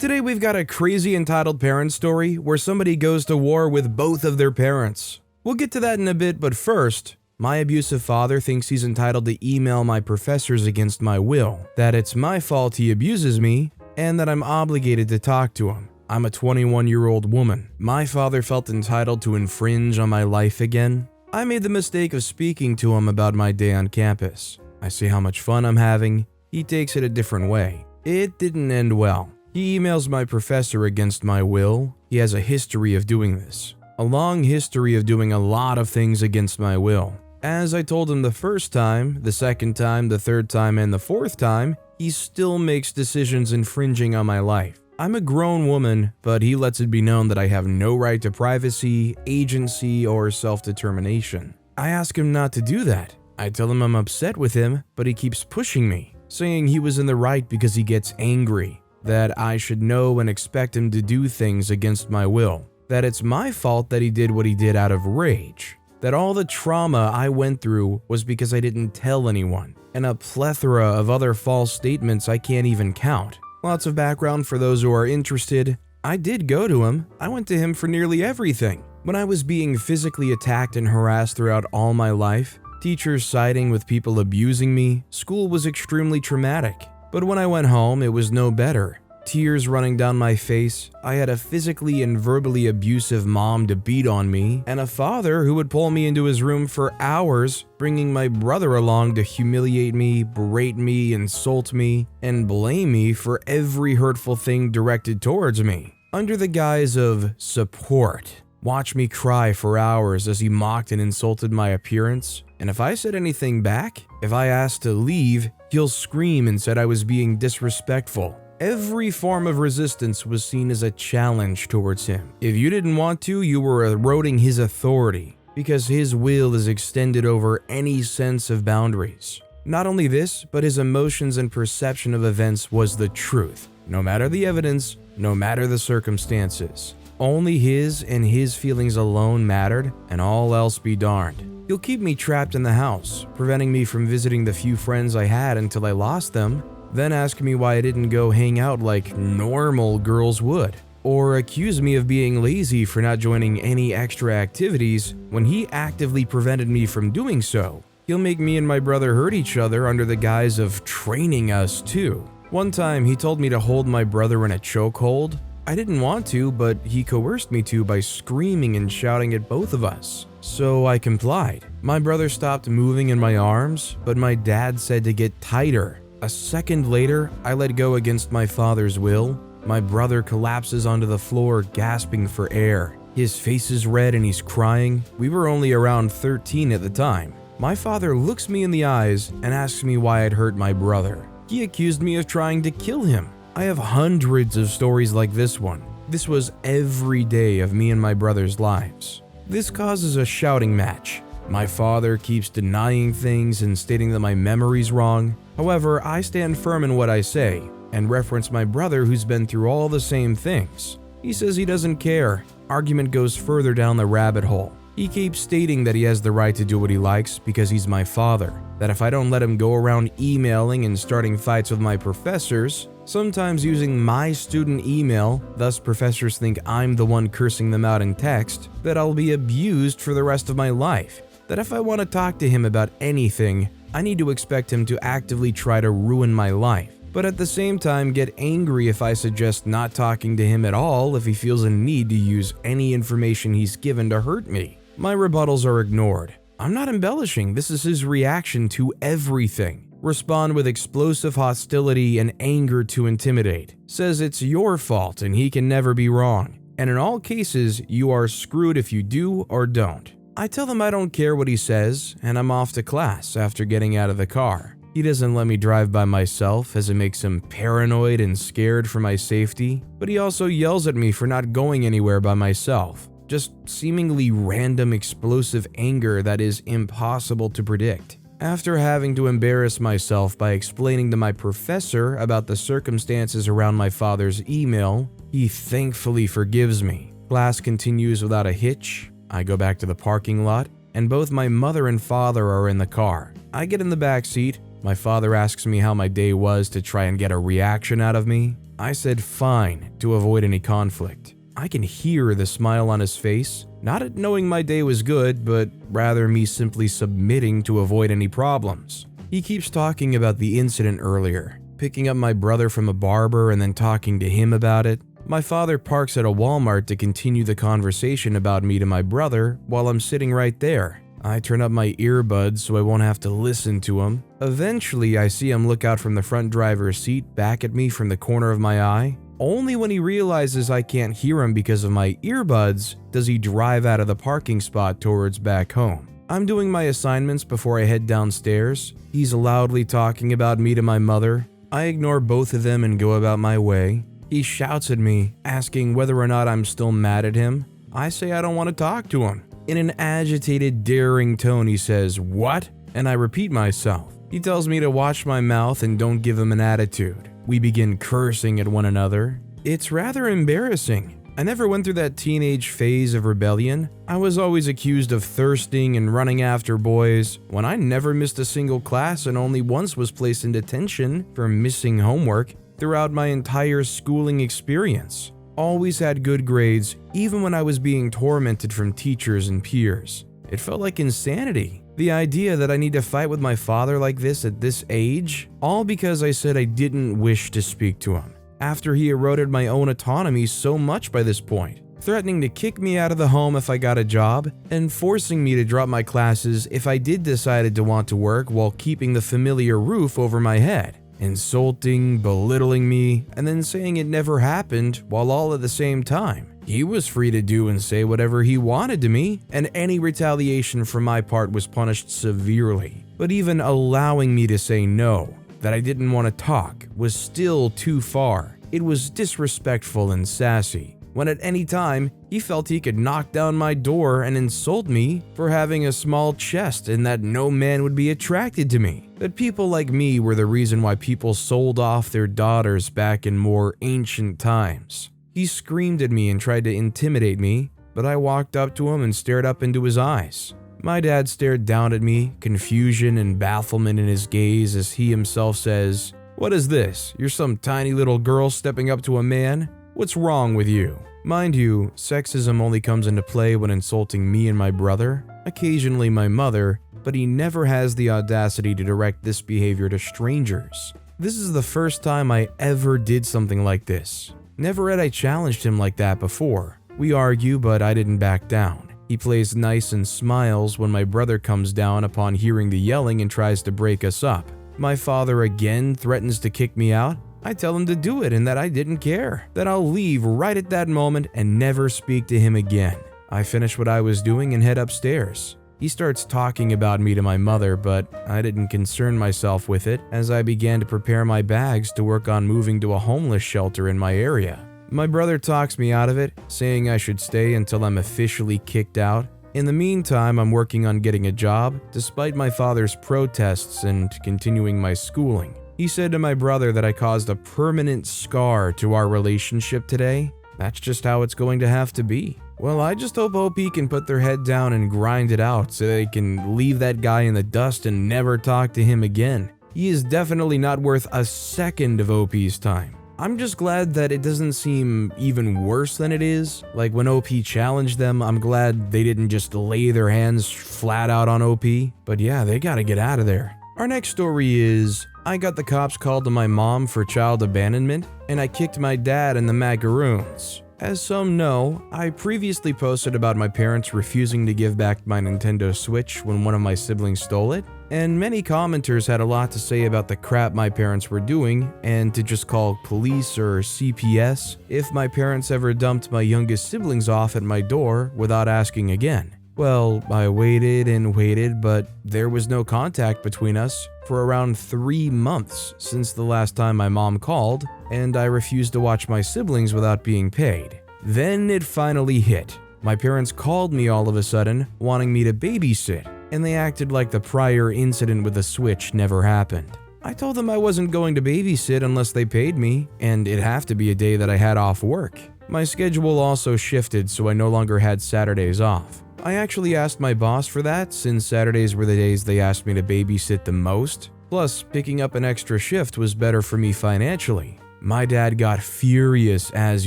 Today we've got a crazy entitled parent story where somebody goes to war with both of their parents. We'll get to that in a bit, but first, my abusive father thinks he's entitled to email my professors against my will, that it's my fault he abuses me, and that I'm obligated to talk to him. I'm a 21-year-old woman. My father felt entitled to infringe on my life again. I made the mistake of speaking to him about my day on campus. I see how much fun I'm having. He takes it a different way. It didn't end well. He emails my professor against my will. He has a history of doing this. A long history of doing a lot of things against my will. As I told him the first time, the second time, the third time, and the fourth time, he still makes decisions infringing on my life. I'm a grown woman, but he lets it be known that I have no right to privacy, agency, or self-determination. I ask him not to do that. I tell him I'm upset with him, but he keeps pushing me, saying he was in the right because he gets angry, that I should know and expect him to do things against my will, that it's my fault that he did what he did out of rage, that all the trauma I went through was because I didn't tell anyone, and a plethora of other false statements I can't even count. Lots of background for those who are interested. I did go to him. I went to him for nearly everything. When I was being physically attacked and harassed throughout all my life, teachers siding with people abusing me, school was extremely traumatic. But when I went home, it was no better. Tears running down my face, I had a physically and verbally abusive mom to beat on me, and a father who would pull me into his room for hours, bringing my brother along to humiliate me, berate me, insult me, and blame me for every hurtful thing directed towards me, under the guise of support. Watch me cry for hours as he mocked and insulted my appearance, and if I said anything back, if I asked to leave, he'll scream and said I was being disrespectful. Every form of resistance was seen as a challenge towards him. If you didn't want to, you were eroding his authority, because his will is extended over any sense of boundaries. Not only this, but his emotions and perception of events was the truth, no matter the evidence, no matter the circumstances. Only his and his feelings alone mattered, and all else be darned. He'll keep me trapped in the house, preventing me from visiting the few friends I had until I lost them, then ask me why I didn't go hang out like normal girls would, or accuse me of being lazy for not joining any extra activities when he actively prevented me from doing so. He'll make me and my brother hurt each other under the guise of training us too. One time he told me to hold my brother in a chokehold. I didn't want to, but he coerced me to by screaming and shouting at both of us. So I complied. My brother stopped moving in my arms, but my dad said to get tighter. A second later, I let go against my father's will. My brother collapses onto the floor, gasping for air. His face is red and he's crying. We were only around 13 at the time. My father looks me in the eyes and asks me why I'd hurt my brother. He accused me of trying to kill him. I have hundreds of stories like this one. This was every day of me and my brother's lives. This causes a shouting match. My father keeps denying things and stating that my memory's wrong. However, I stand firm in what I say and reference my brother who's been through all the same things. He says he doesn't care. Argument goes further down the rabbit hole. He keeps stating that he has the right to do what he likes because he's my father, that if I don't let him go around emailing and starting fights with my professors, sometimes using my student email, thus professors think I'm the one cursing them out in text, that I'll be abused for the rest of my life. That if I want to talk to him about anything, I need to expect him to actively try to ruin my life, but at the same time get angry if I suggest not talking to him at all if he feels a need to use any information he's given to hurt me. My rebuttals are ignored. I'm not embellishing, this is his reaction to everything. Respond with explosive hostility and anger to intimidate. Says it's your fault and he can never be wrong. And in all cases, you are screwed if you do or don't. I tell them I don't care what he says, and I'm off to class after getting out of the car. He doesn't let me drive by myself as it makes him paranoid and scared for my safety, but he also yells at me for not going anywhere by myself. Just seemingly random explosive anger that is impossible to predict. After having to embarrass myself by explaining to my professor about the circumstances around my father's email, he thankfully forgives me. Class continues without a hitch. I go back to the parking lot, and both my mother and father are in the car. I get in the back seat. My father asks me how my day was to try and get a reaction out of me. I said fine to avoid any conflict. I can hear the smile on his face, not at knowing my day was good, but rather me simply submitting to avoid any problems. He keeps talking about the incident earlier, picking up my brother from a barber and then talking to him about it. My father parks at a Walmart to continue the conversation about me to my brother while I'm sitting right there. I turn up my earbuds so I won't have to listen to him. Eventually, I see him look out from the front driver's seat back at me from the corner of my eye. Only when he realizes I can't hear him because of my earbuds does he drive out of the parking spot towards back home. I'm doing my assignments before I head downstairs. He's loudly talking about me to my mother. I ignore both of them and go about my way. He shouts at me, asking whether or not I'm still mad at him. I say I don't want to talk to him. In an agitated, daring tone, he says, "What?" And I repeat myself. He tells me to watch my mouth and don't give him an attitude. We begin cursing at one another. It's rather embarrassing. I never went through that teenage phase of rebellion. I was always accused of thirsting and running after boys, when I never missed a single class and only once was placed in detention for missing homework throughout my entire schooling experience. Always had good grades, even when I was being tormented from teachers and peers. It felt like insanity. The idea that I need to fight with my father like this at this age, all because I said I didn't wish to speak to him, after he eroded my own autonomy so much by this point, threatening to kick me out of the home if I got a job, and forcing me to drop my classes if I did decide to want to work while keeping the familiar roof over my head. Insulting, belittling me, and then saying it never happened while all at the same time. He was free to do and say whatever he wanted to me, and any retaliation from my part was punished severely. But even allowing me to say no, that I didn't want to talk, was still too far. It was disrespectful and sassy, when at any time he felt he could knock down my door and insult me for having a small chest and that no man would be attracted to me. That people like me were the reason why people sold off their daughters back in more ancient times. He screamed at me and tried to intimidate me, but I walked up to him and stared up into his eyes. My dad stared down at me, confusion and bafflement in his gaze as he himself says, "What is this? You're some tiny little girl stepping up to a man? What's wrong with you?" Mind you, sexism only comes into play when insulting me and my brother, occasionally my mother, but he never has the audacity to direct this behavior to strangers. This is the first time I ever did something like this. Never had I challenged him like that before. We argue, but I didn't back down. He plays nice and smiles when my brother comes down upon hearing the yelling and tries to break us up. My father again threatens to kick me out. I tell him to do it and that I didn't care, that I'll leave right at that moment and never speak to him again. I finish what I was doing and head upstairs. He starts talking about me to my mother, but I didn't concern myself with it as I began to prepare my bags to work on moving to a homeless shelter in my area. My brother talks me out of it, saying I should stay until I'm officially kicked out. In the meantime, I'm working on getting a job, despite my father's protests and continuing my schooling. He said to my brother that I caused a permanent scar to our relationship today. That's just how it's going to have to be. Well, I just hope OP can put their head down and grind it out so they can leave that guy in the dust and never talk to him again. He is definitely not worth a second of OP's time. I'm just glad that it doesn't seem even worse than it is. Like when OP challenged them, I'm glad they didn't just lay their hands flat out on OP. But yeah, they gotta get out of there. Our next story is, I got the cops called to my mom for child abandonment, and I kicked my dad in the macaroons. As some know, I previously posted about my parents refusing to give back my Nintendo Switch when one of my siblings stole it, and many commenters had a lot to say about the crap my parents were doing and to just call police or CPS if my parents ever dumped my youngest siblings off at my door without asking again. Well, I waited and waited, but there was no contact between us for around 3 months since the last time my mom called, and I refused to watch my siblings without being paid. Then it finally hit. My parents called me all of a sudden, wanting me to babysit, and they acted like the prior incident with the Switch never happened. I told them I wasn't going to babysit unless they paid me, and it'd have to be a day that I had off work. My schedule also shifted, so I no longer had Saturdays off. I actually asked my boss for that, since Saturdays were the days they asked me to babysit the most. Plus, picking up an extra shift was better for me financially. My dad got furious as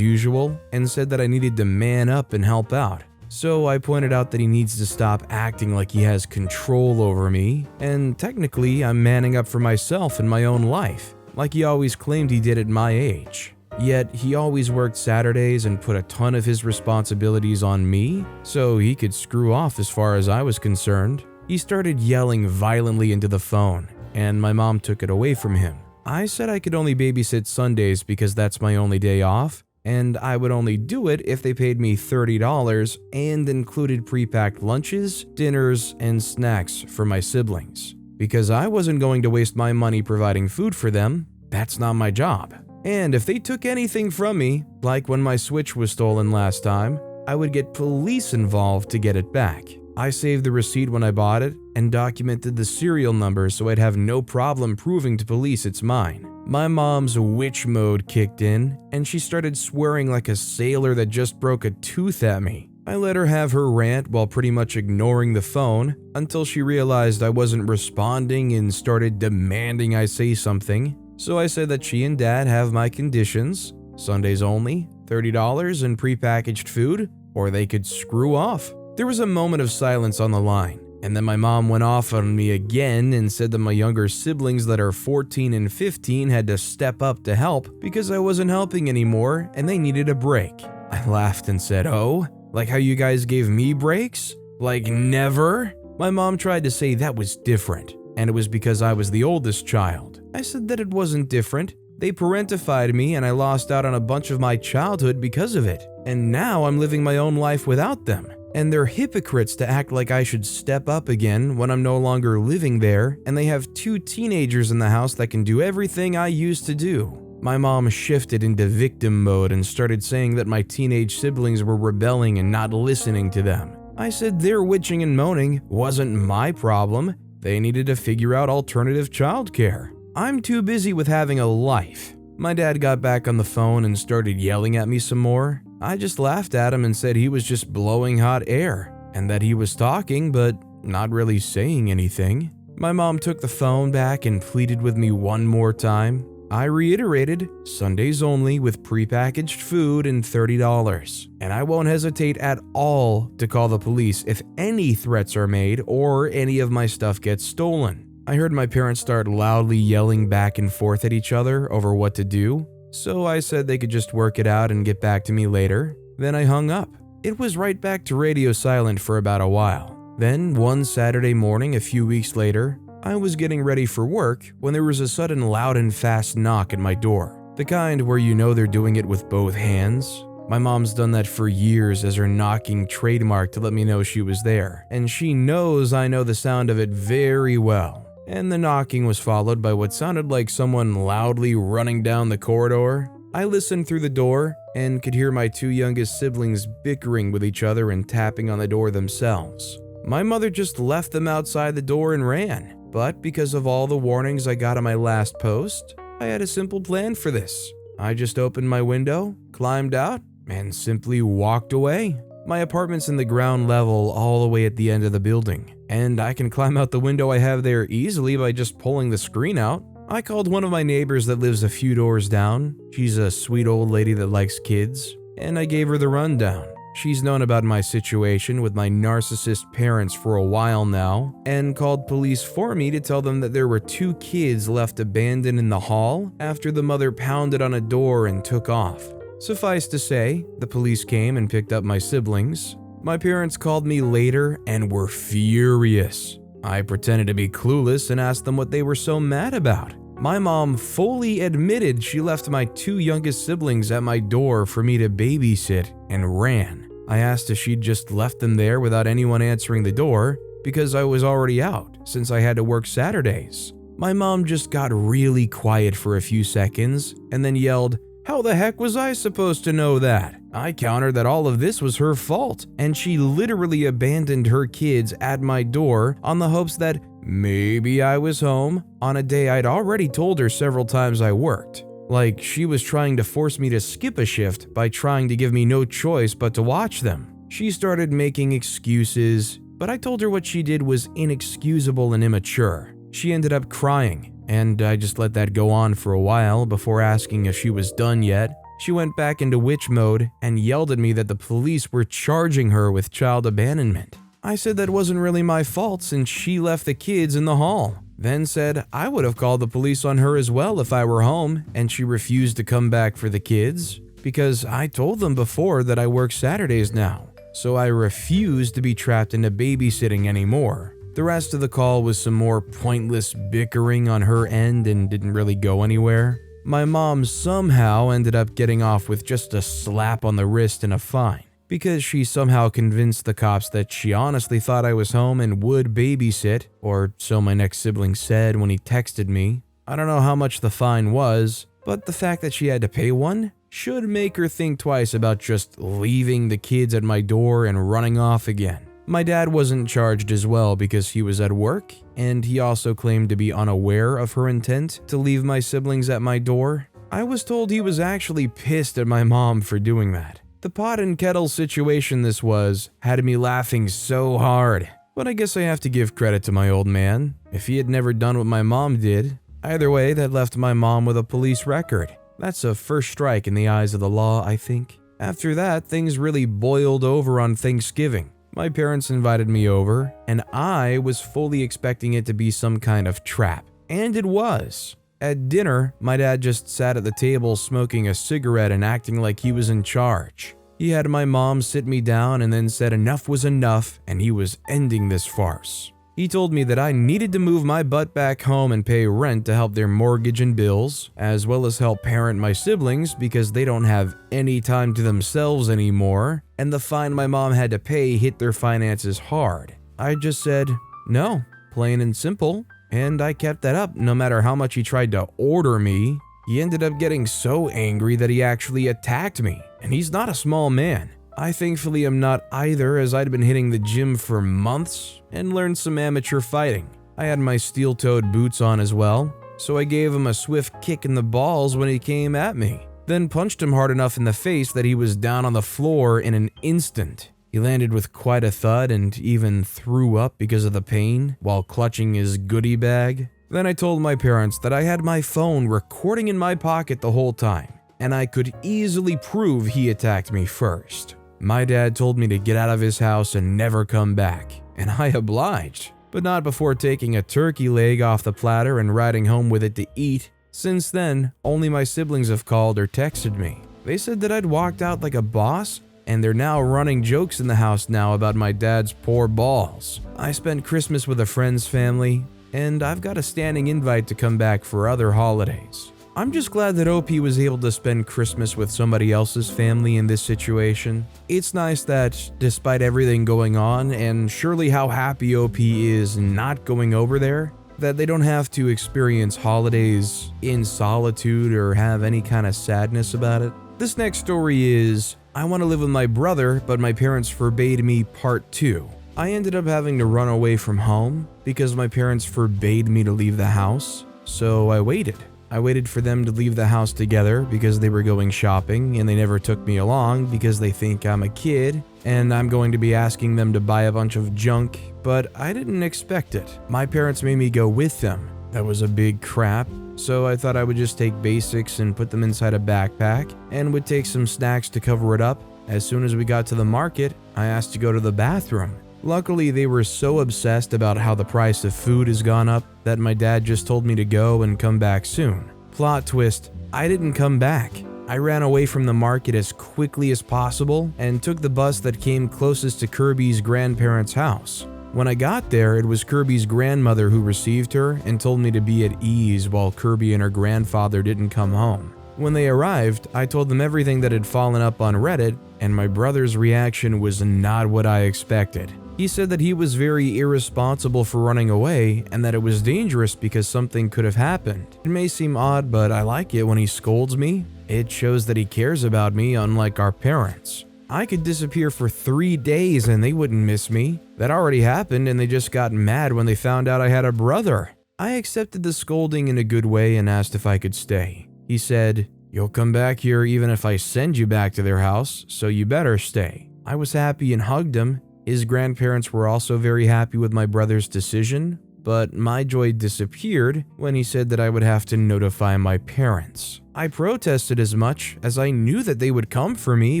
usual and said that I needed to man up and help out. So I pointed out that he needs to stop acting like he has control over me, and technically I'm manning up for myself in my own life, like he always claimed he did at my age. Yet he always worked Saturdays and put a ton of his responsibilities on me, so he could screw off as far as I was concerned. He started yelling violently into the phone, and my mom took it away from him. I said I could only babysit Sundays because that's my only day off, and I would only do it if they paid me $30 and included pre-packed lunches, dinners, and snacks for my siblings. Because I wasn't going to waste my money providing food for them, that's not my job. And if they took anything from me, like when my Switch was stolen last time, I would get police involved to get it back. I saved the receipt when I bought it and documented the serial number so I'd have no problem proving to police it's mine. My mom's witch mode kicked in, and she started swearing like a sailor that just broke a tooth at me. I let her have her rant while pretty much ignoring the phone until she realized I wasn't responding and started demanding I say something. So I said that she and Dad have my conditions, Sundays only, $30 and prepackaged food, or they could screw off. There was a moment of silence on the line, and then my mom went off on me again and said that my younger siblings that are 14 and 15 had to step up to help because I wasn't helping anymore and they needed a break. I laughed and said, "Oh, like how you guys gave me breaks? Like never?" My mom tried to say that was different, and it was because I was the oldest child. I said that it wasn't different. They parentified me and I lost out on a bunch of my childhood because of it, and now I'm living my own life without them. And they're hypocrites to act like I should step up again when I'm no longer living there, and they have 2 teenagers in the house that can do everything I used to do. My mom shifted into victim mode and started saying that my teenage siblings were rebelling and not listening to them. I said their witching and moaning wasn't my problem. They needed to figure out alternative childcare. I'm too busy with having a life. My dad got back on the phone and started yelling at me some more. I just laughed at him and said he was just blowing hot air, and that he was talking but not really saying anything. My mom took the phone back and pleaded with me one more time. I reiterated, Sundays only with prepackaged food and $30, and I won't hesitate at all to call the police if any threats are made or any of my stuff gets stolen. I heard my parents start loudly yelling back and forth at each other over what to do, so I said they could just work it out and get back to me later. Then I hung up. It was right back to radio silent for about a while. Then one Saturday morning a few weeks later, I was getting ready for work when there was a sudden loud and fast knock at my door. The kind where you know they're doing it with both hands. My mom's done that for years as her knocking trademark to let me know she was there, and she knows I know the sound of it very well. And the knocking was followed by what sounded like someone loudly running down the corridor. I listened through the door and could hear my 2 youngest siblings bickering with each other and tapping on the door themselves. My mother just left them outside the door and ran, but because of all the warnings I got on my last post, I had a simple plan for this. I just opened my window, climbed out, and simply walked away. My apartment's in the ground level all the way at the end of the building, and I can climb out the window I have there easily by just pulling the screen out. I called one of my neighbors that lives a few doors down. She's a sweet old lady that likes kids, and I gave her the rundown. She's known about my situation with my narcissist parents for a while now, and called police for me to tell them that there were 2 kids left abandoned in the hall after the mother pounded on a door and took off. Suffice to say, the police came and picked up my siblings. My parents called me later and were furious. I pretended to be clueless and asked them what they were so mad about. My mom fully admitted she left my 2 youngest siblings at my door for me to babysit and ran. I asked if she'd just left them there without anyone answering the door because I was already out since I had to work Saturdays. My mom just got really quiet for a few seconds and then yelled, "How the heck was I supposed to know that?" I countered that all of this was her fault, and she literally abandoned her kids at my door on the hopes that maybe I was home on a day I'd already told her several times I worked. Like she was trying to force me to skip a shift by trying to give me no choice but to watch them. She started making excuses, but I told her what she did was inexcusable and immature. She ended up crying, and I just let that go on for a while before asking if she was done yet. She went back into witch mode and yelled at me that the police were charging her with child abandonment. I said that wasn't really my fault since she left the kids in the hall. Then said I would have called the police on her as well if I were home, and she refused to come back for the kids because I told them before that I work Saturdays now, so I refused to be trapped into babysitting anymore. The rest of the call was some more pointless bickering on her end and didn't really go anywhere. My mom somehow ended up getting off with just a slap on the wrist and a fine, because she somehow convinced the cops that she honestly thought I was home and would babysit, or so my next sibling said when he texted me. I don't know how much the fine was, but the fact that she had to pay one should make her think twice about just leaving the kids at my door and running off again. My dad wasn't charged as well because he was at work, and he also claimed to be unaware of her intent to leave my siblings at my door. I was told he was actually pissed at my mom for doing that. The pot and kettle situation this was had me laughing so hard, but I guess I have to give credit to my old man. If he had never done what my mom did, either way that left my mom with a police record. That's a first strike in the eyes of the law, I think. After that, things really boiled over on Thanksgiving. My parents invited me over, and I was fully expecting it to be some kind of trap. And it was. At dinner, my dad just sat at the table smoking a cigarette and acting like he was in charge. He had my mom sit me down and then said enough was enough and he was ending this farce. He told me that I needed to move my butt back home and pay rent to help their mortgage and bills, as well as help parent my siblings because they don't have any time to themselves anymore, and the fine my mom had to pay hit their finances hard. I just said, no, plain and simple, and I kept that up no matter how much he tried to order me. He ended up getting so angry that he actually attacked me, and he's not a small man. I thankfully am not either, as I'd been hitting the gym for months and learned some amateur fighting. I had my steel-toed boots on as well, so I gave him a swift kick in the balls when he came at me, then punched him hard enough in the face that he was down on the floor in an instant. He landed with quite a thud and even threw up because of the pain while clutching his goodie bag. Then I told my parents that I had my phone recording in my pocket the whole time, and I could easily prove he attacked me first. My dad told me to get out of his house and never come back, and I obliged, but not before taking a turkey leg off the platter and riding home with it to eat. Since then, only my siblings have called or texted me. They said that I'd walked out like a boss, and they're now running jokes in the house now about my dad's poor balls. I spent Christmas with a friend's family, and I've got a standing invite to come back for other holidays. I'm just glad that OP was able to spend Christmas with somebody else's family in this situation. It's nice that, despite everything going on, and surely how happy OP is not going over there, that they don't have to experience holidays in solitude or have any kind of sadness about it. This next story is, I want to live with my brother, but my parents forbade me part 2. I ended up having to run away from home because my parents forbade me to leave the house, so I waited. I waited for them to leave the house together because they were going shopping and they never took me along because they think I'm a kid and I'm going to be asking them to buy a bunch of junk, but I didn't expect it. My parents made me go with them. That was a big crap, so I thought I would just take basics and put them inside a backpack and would take some snacks to cover it up. As soon as we got to the market, I asked to go to the bathroom. Luckily, they were so obsessed about how the price of food has gone up that my dad just told me to go and come back soon. Plot twist, I didn't come back. I ran away from the market as quickly as possible and took the bus that came closest to Kirby's grandparents' house. When I got there, it was Kirby's grandmother who received her and told me to be at ease while Kirby and her grandfather didn't come home. When they arrived, I told them everything that had fallen up on Reddit, and my brother's reaction was not what I expected. He said that he was very irresponsible for running away and that it was dangerous because something could have happened. It may seem odd, but I like it when he scolds me. It shows that he cares about me, unlike our parents. I could disappear for 3 days and they wouldn't miss me. That already happened and they just got mad when they found out I had a brother. I accepted the scolding in a good way and asked if I could stay. He said, "You'll come back here even if I send you back to their house, so you better stay." I was happy and hugged him. His grandparents were also very happy with my brother's decision. but my joy disappeared when he said that I would have to notify my parents. I protested as much as I knew that they would come for me,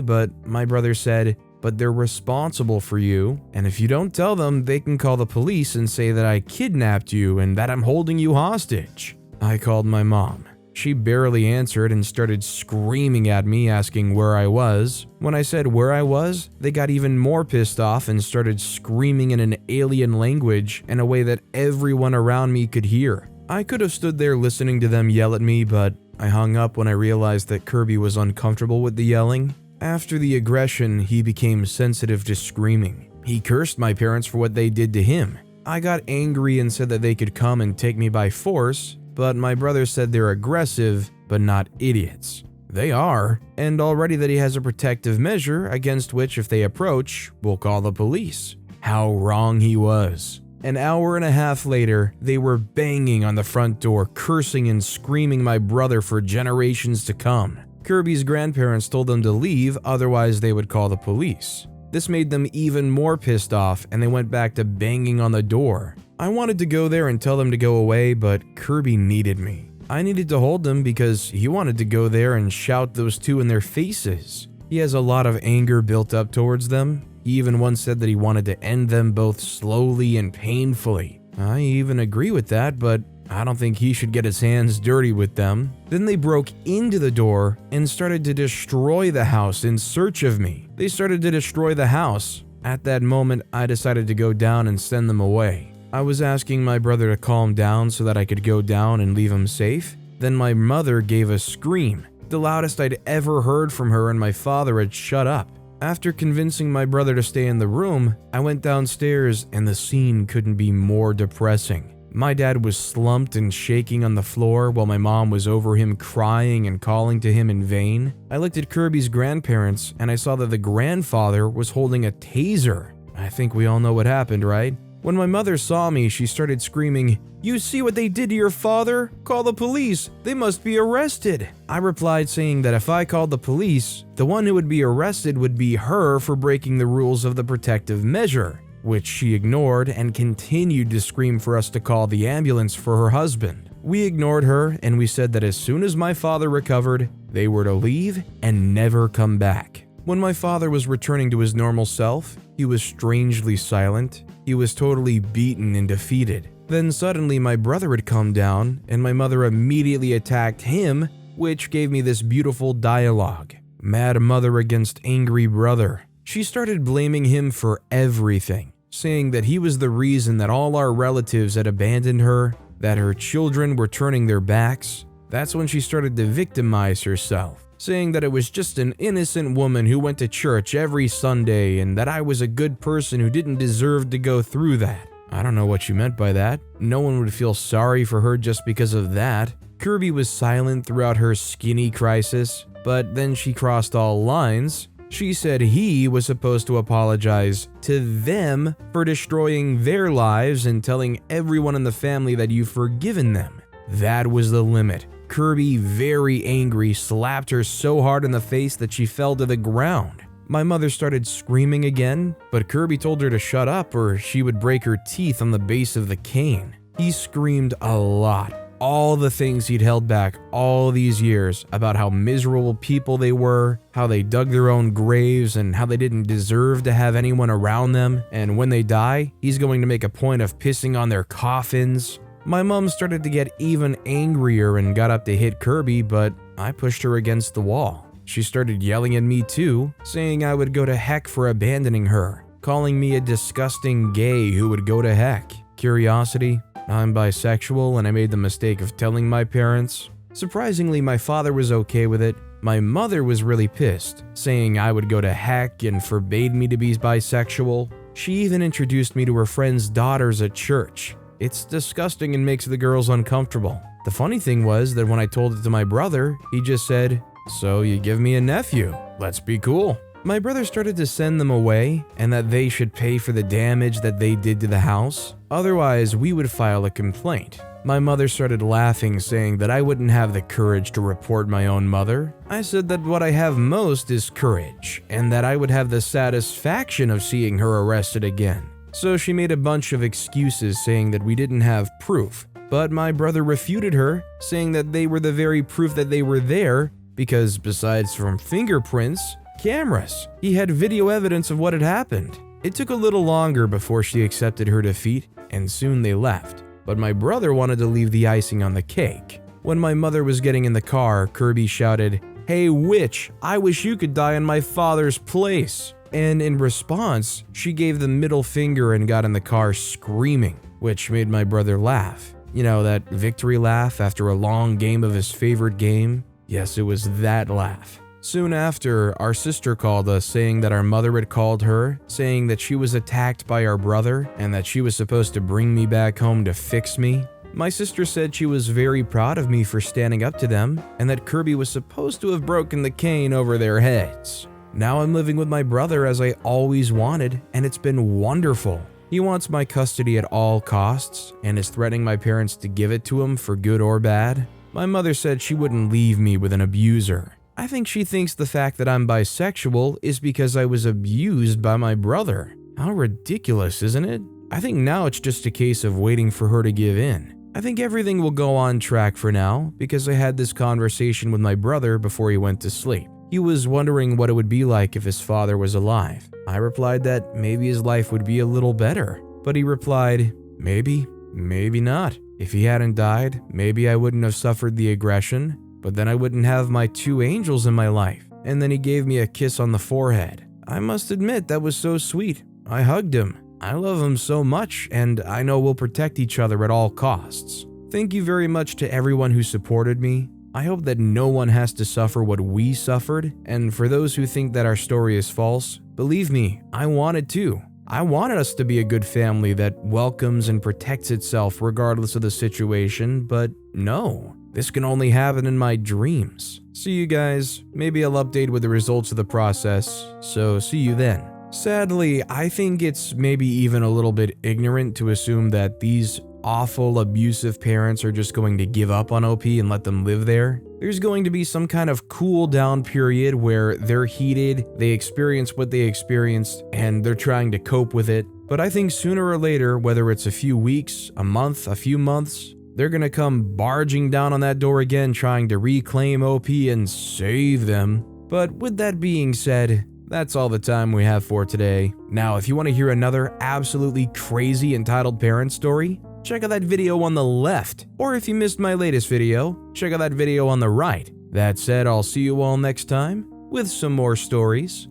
but my brother said, "But they're responsible for you, and if you don't tell them, they can call the police and say that I kidnapped you and that I'm holding you hostage." I called my mom. She barely answered and started screaming at me, asking where I was. When I said where I was, they got even more pissed off and started screaming in an alien language in a way that everyone around me could hear. I could have stood there listening to them yell at me, but I hung up when I realized that Kirby was uncomfortable with the yelling. After the aggression, he became sensitive to screaming. He cursed my parents for what they did to him. I got angry and said that they could come and take me by force, but my brother said they're aggressive, but not idiots. They are, and already that he has a protective measure against which if they approach, we'll call the police. How wrong he was. An hour and a half later, they were banging on the front door, cursing and screaming my brother for generations to come. Kirby's grandparents told them to leave, otherwise they would call the police. This made them even more pissed off, and they went back to banging on the door. I wanted to go there and tell them to go away, but Kirby needed me. I needed to hold them because he wanted to go there and shout those two in their faces. He has a lot of anger built up towards them. He even once said that he wanted to end them both slowly and painfully. I even agree with that, but I don't think he should get his hands dirty with them. Then they broke into the door and started to destroy the house in search of me. They started to destroy the house. At that moment, I decided to go down and send them away. I was asking my brother to calm down so that I could go down and leave him safe. Then my mother gave a scream, the loudest I'd ever heard from her, and my father had shut up. After convincing my brother to stay in the room, I went downstairs and the scene couldn't be more depressing. My dad was slumped and shaking on the floor while my mom was over him crying and calling to him in vain. I looked at Kirby's grandparents and I saw that the grandfather was holding a taser. I think we all know what happened, right? When my mother saw me, she started screaming, "You see what they did to your father? Call the police. They must be arrested." I replied saying that if I called the police, the one who would be arrested would be her for breaking the rules of the protective measure, which she ignored and continued to scream for us to call the ambulance for her husband. We ignored her and we said that as soon as my father recovered, they were to leave and never come back. When my father was returning to his normal self, he was strangely silent. He was totally beaten and defeated. Then suddenly my brother had come down and my mother immediately attacked him, which gave me this beautiful dialogue. Mad mother against angry brother. She started blaming him for everything, saying that he was the reason that all our relatives had abandoned her, that her children were turning their backs. That's when she started to victimize herself, saying that it was just an innocent woman who went to church every Sunday and that I was a good person who didn't deserve to go through that. I don't know what she meant by that. No one would feel sorry for her just because of that. Kirby was silent throughout her skinny crisis, but then she crossed all lines. She said he was supposed to apologize to them for destroying their lives and telling everyone in the family that you've forgiven them. That was the limit. Kirby, very angry, slapped her so hard in the face that she fell to the ground. My mother started screaming again, but Kirby told her to shut up or she would break her teeth on the base of the cane. He screamed a lot. All the things he'd held back all these years about how miserable people they were, how they dug their own graves, and how they didn't deserve to have anyone around them, and when they die, he's going to make a point of pissing on their coffins. My mom started to get even angrier and got up to hit Kirby, but I pushed her against the wall. She started yelling at me too, saying I would go to heck for abandoning her, calling me a disgusting gay who would go to heck. Curiosity? I'm bisexual and I made the mistake of telling my parents. Surprisingly, my father was okay with it. My mother was really pissed, saying I would go to heck and forbade me to be bisexual. She even introduced me to her friends' daughters at church. It's disgusting and makes the girls uncomfortable. The funny thing was that when I told it to my brother, he just said, "So you give me a nephew? Let's be cool." My brother started to send them away and that they should pay for the damage that they did to the house. Otherwise, we would file a complaint. My mother started laughing, saying that I wouldn't have the courage to report my own mother. I said that what I have most is courage, and that I would have the satisfaction of seeing her arrested again. So she made a bunch of excuses saying that we didn't have proof. But my brother refuted her, saying that they were the very proof that they were there because besides from fingerprints, cameras, he had video evidence of what had happened. It took a little longer before she accepted her defeat, and soon they left. But my brother wanted to leave the icing on the cake. When my mother was getting in the car, Kirby shouted, "Hey witch, I wish you could die in my father's place." And in response, she gave the middle finger and got in the car screaming, which made my brother laugh. You know, that victory laugh after a long game of his favorite game? Yes, it was that laugh. Soon after, our sister called us saying that our mother had called her, saying that she was attacked by our brother and that she was supposed to bring me back home to fix me. My sister said she was very proud of me for standing up to them and that Kirby was supposed to have broken the cane over their heads. Now I'm living with my brother as I always wanted, and it's been wonderful. He wants my custody at all costs and is threatening my parents to give it to him for good or bad. My mother said she wouldn't leave me with an abuser. I think she thinks the fact that I'm bisexual is because I was abused by my brother. How ridiculous, isn't it? I think now it's just a case of waiting for her to give in. I think everything will go on track for now because I had this conversation with my brother before he went to sleep. He was wondering what it would be like if his father was alive. I replied that maybe his life would be a little better, but he replied, maybe not. If he hadn't died, maybe I wouldn't have suffered the aggression, but then I wouldn't have my two angels in my life. And then he gave me a kiss on the forehead. I must admit that was so sweet. I hugged him. I love him so much, and I know we'll protect each other at all costs. Thank you very much to everyone who supported me. I hope that no one has to suffer what we suffered, and for those who think that our story is false, believe me, I wanted to. I wanted us to be a good family that welcomes and protects itself regardless of the situation, but no. This can only happen in my dreams. See you guys. Maybe I'll update with the results of the process, so see you then. Sadly, I think it's maybe even a little bit ignorant to assume that these awful, abusive parents are just going to give up on OP and let them live there. There's going to be some kind of cool down period where they're heated, they experience what they experienced, and they're trying to cope with it. But I think sooner or later, whether it's a few weeks, a month, a few months, they're gonna come barging down on that door again trying to reclaim OP and save them. But with that being said, that's all the time we have for today. Now, if you want to hear another absolutely crazy entitled parent story, check out that video on the left. Or if you missed my latest video, check out that video on the right. That said, I'll see you all next time with some more stories.